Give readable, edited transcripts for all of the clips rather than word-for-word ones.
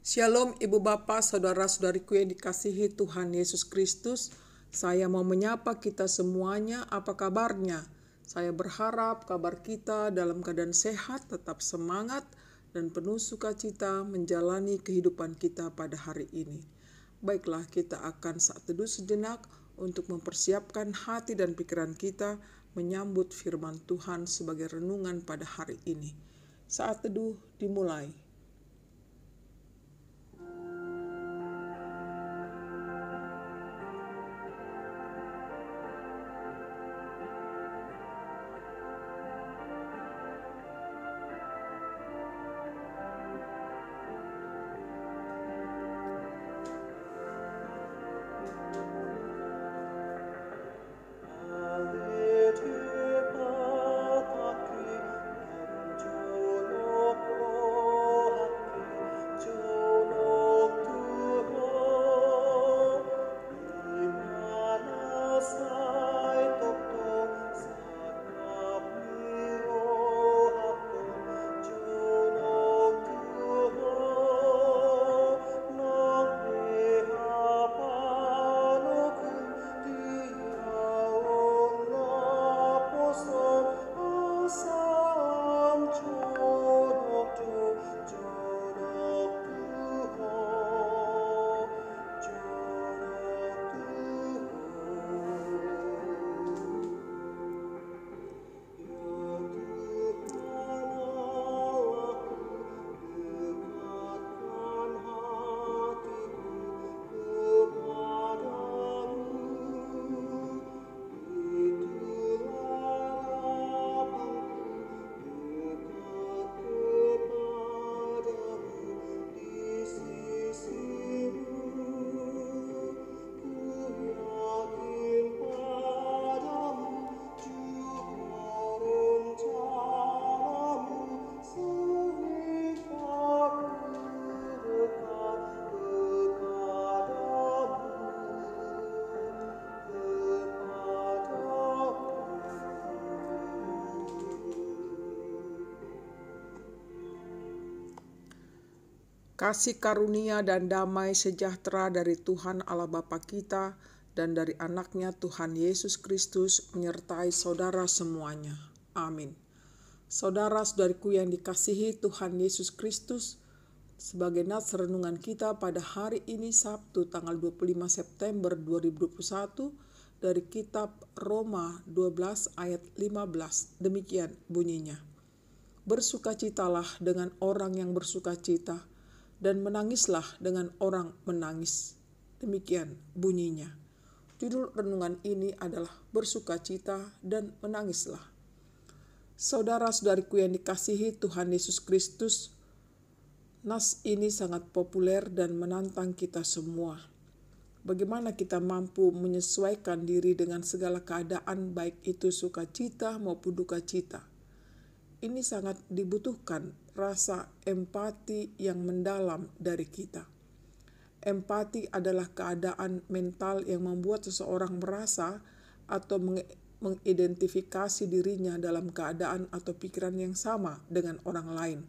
Shalom Ibu Bapa, Saudara-saudariku yang dikasihi Tuhan Yesus Kristus. Saya mau menyapa kita semuanya, apa kabarnya? Saya berharap kabar kita dalam keadaan sehat, tetap semangat, dan penuh sukacita menjalani kehidupan kita pada hari ini. Baiklah, kita akan saat teduh sejenak untuk mempersiapkan hati dan pikiran kita menyambut firman Tuhan sebagai renungan pada hari ini. Saat teduh dimulai. Kasih karunia dan damai sejahtera dari Tuhan Allah Bapa kita dan dari anaknya Tuhan Yesus Kristus menyertai saudara semuanya. Amin. Saudara-saudariku yang dikasihi Tuhan Yesus Kristus, sebagai nats renungan kita pada hari ini Sabtu tanggal 25 September 2021 dari kitab Roma 12 ayat 15. Demikian bunyinya. Bersukacitalah dengan orang yang bersukacita, dan menangislah dengan orang menangis. Demikian bunyinya. Judul renungan ini adalah bersukacita dan menangislah. Saudara-saudariku yang dikasihi Tuhan Yesus Kristus, nas ini sangat populer dan menantang kita semua. Bagaimana kita mampu menyesuaikan diri dengan segala keadaan, baik itu sukacita maupun duka cita. Ini sangat dibutuhkan rasa empati yang mendalam dari kita. Empati adalah keadaan mental yang membuat seseorang merasa atau mengidentifikasi dirinya dalam keadaan atau pikiran yang sama dengan orang lain.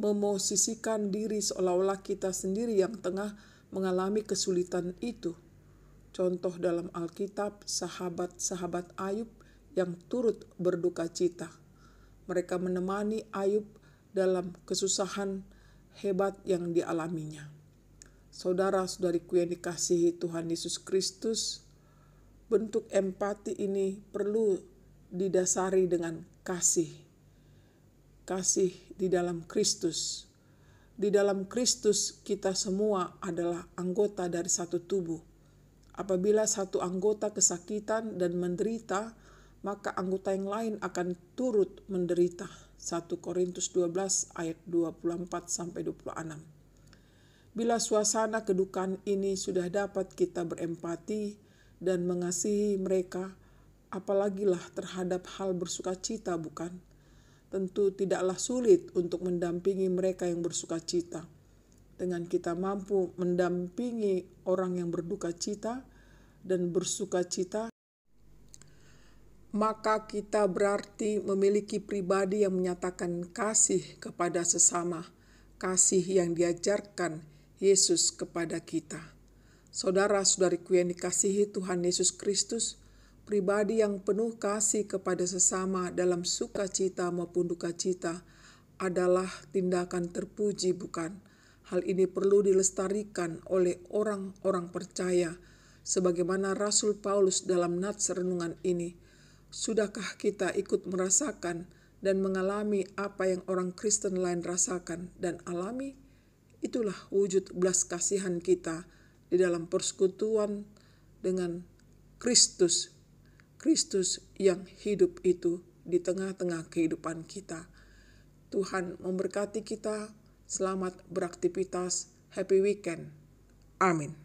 Memosisikan diri seolah-olah kita sendiri yang tengah mengalami kesulitan itu. Contoh dalam Alkitab, sahabat-sahabat Ayub yang turut berduka cita. Mereka menemani Ayub dalam kesusahan hebat yang dialaminya. Saudara-saudariku yang dikasihi Tuhan Yesus Kristus, bentuk empati ini perlu didasari dengan kasih. Kasih di dalam Kristus. Di dalam Kristus kita semua adalah anggota dari satu tubuh. Apabila satu anggota kesakitan dan menderita, maka anggota yang lain akan turut menderita. 1 Korintus 12 ayat 24-26. Bila suasana kedukaan ini sudah dapat kita berempati dan mengasihi mereka, apalagilah terhadap hal bersukacita, bukan? Tentu tidaklah sulit untuk mendampingi mereka yang bersukacita. Dengan kita mampu mendampingi orang yang berduka cita dan bersukacita, maka kita berarti memiliki pribadi yang menyatakan kasih kepada sesama, kasih yang diajarkan Yesus kepada kita. Saudara-saudariku yang dikasihi Tuhan Yesus Kristus, pribadi yang penuh kasih kepada sesama dalam sukacita maupun duka cita adalah tindakan terpuji, bukan? Hal ini perlu dilestarikan oleh orang-orang percaya, sebagaimana Rasul Paulus dalam nats renungan ini. Sudahkah kita ikut merasakan dan mengalami apa yang orang Kristen lain rasakan dan alami? Itulah wujud belas kasihan kita di dalam persekutuan dengan Kristus. Kristus yang hidup itu di tengah-tengah kehidupan kita. Tuhan memberkati kita. Selamat beraktivitas. Happy weekend. Amin.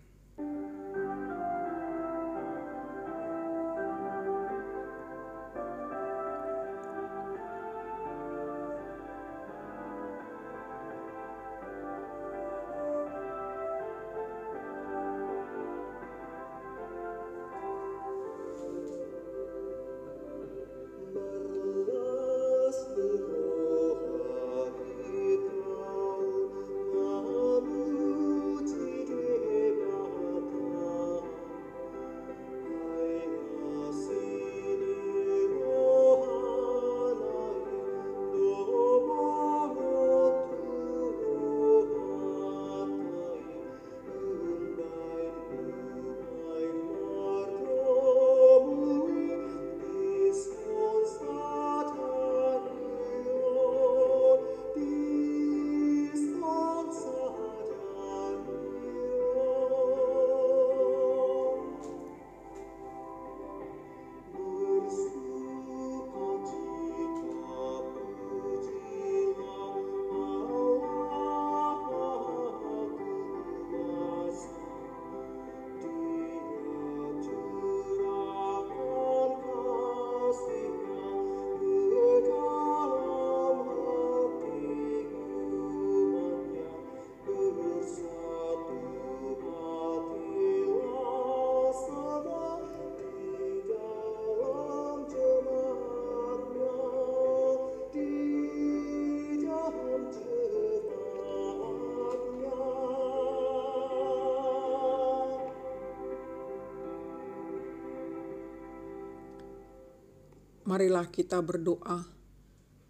Marilah kita berdoa.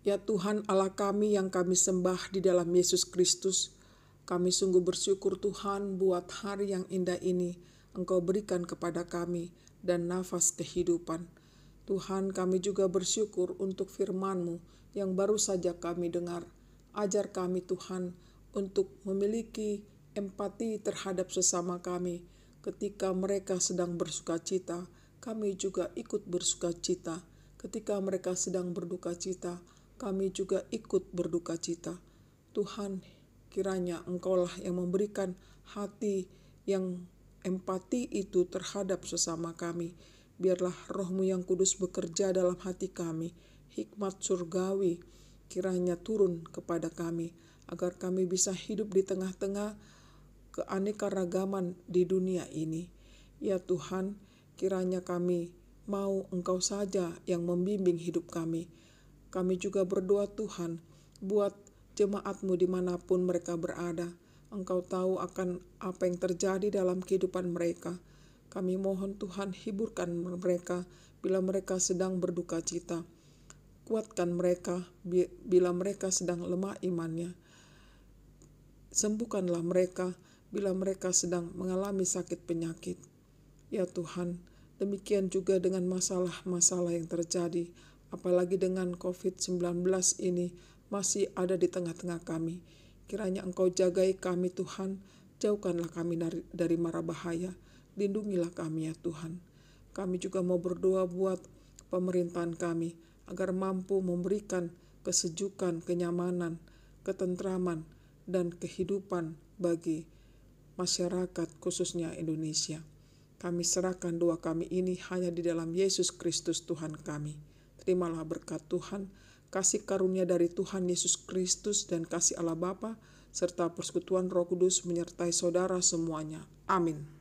Ya Tuhan Allah kami yang kami sembah di dalam Yesus Kristus, kami sungguh bersyukur Tuhan buat hari yang indah ini Engkau berikan kepada kami dan nafas kehidupan. Tuhan, kami juga bersyukur untuk firman-Mu yang baru saja kami dengar. Ajar kami Tuhan untuk memiliki empati terhadap sesama kami. Ketika mereka sedang bersukacita, kami juga ikut bersukacita. Ketika mereka sedang berduka cita, kami juga ikut berduka cita. Tuhan, kiranya Engkaulah yang memberikan hati yang empati itu terhadap sesama kami. Biarlah Roh-Mu yang kudus bekerja dalam hati kami. Hikmat surgawi kiranya turun kepada kami, agar kami bisa hidup di tengah-tengah keanekaragaman di dunia ini. Ya Tuhan, kiranya kami mau Engkau saja yang membimbing hidup kami. Kami juga berdoa Tuhan, buat jemaat-Mu dimanapun mereka berada. Engkau tahu akan apa yang terjadi dalam kehidupan mereka. Kami mohon Tuhan, hiburkan mereka bila mereka sedang berduka cita. Kuatkan mereka bila mereka sedang lemah imannya. Sembuhkanlah mereka bila mereka sedang mengalami sakit penyakit. Ya Tuhan, demikian juga dengan masalah-masalah yang terjadi, apalagi dengan COVID-19 ini masih ada di tengah-tengah kami. Kiranya Engkau jagai kami Tuhan, jauhkanlah kami dari mara bahaya, lindungilah kami ya Tuhan. Kami juga mau berdoa buat pemerintahan kami, agar mampu memberikan kesejukan, kenyamanan, ketentraman, dan kehidupan bagi masyarakat khususnya Indonesia. Kami serahkan doa kami ini hanya di dalam Yesus Kristus Tuhan kami. Terimalah berkat Tuhan, kasih karunia dari Tuhan Yesus Kristus dan kasih Allah Bapa, serta persekutuan Roh Kudus menyertai saudara semuanya. Amin.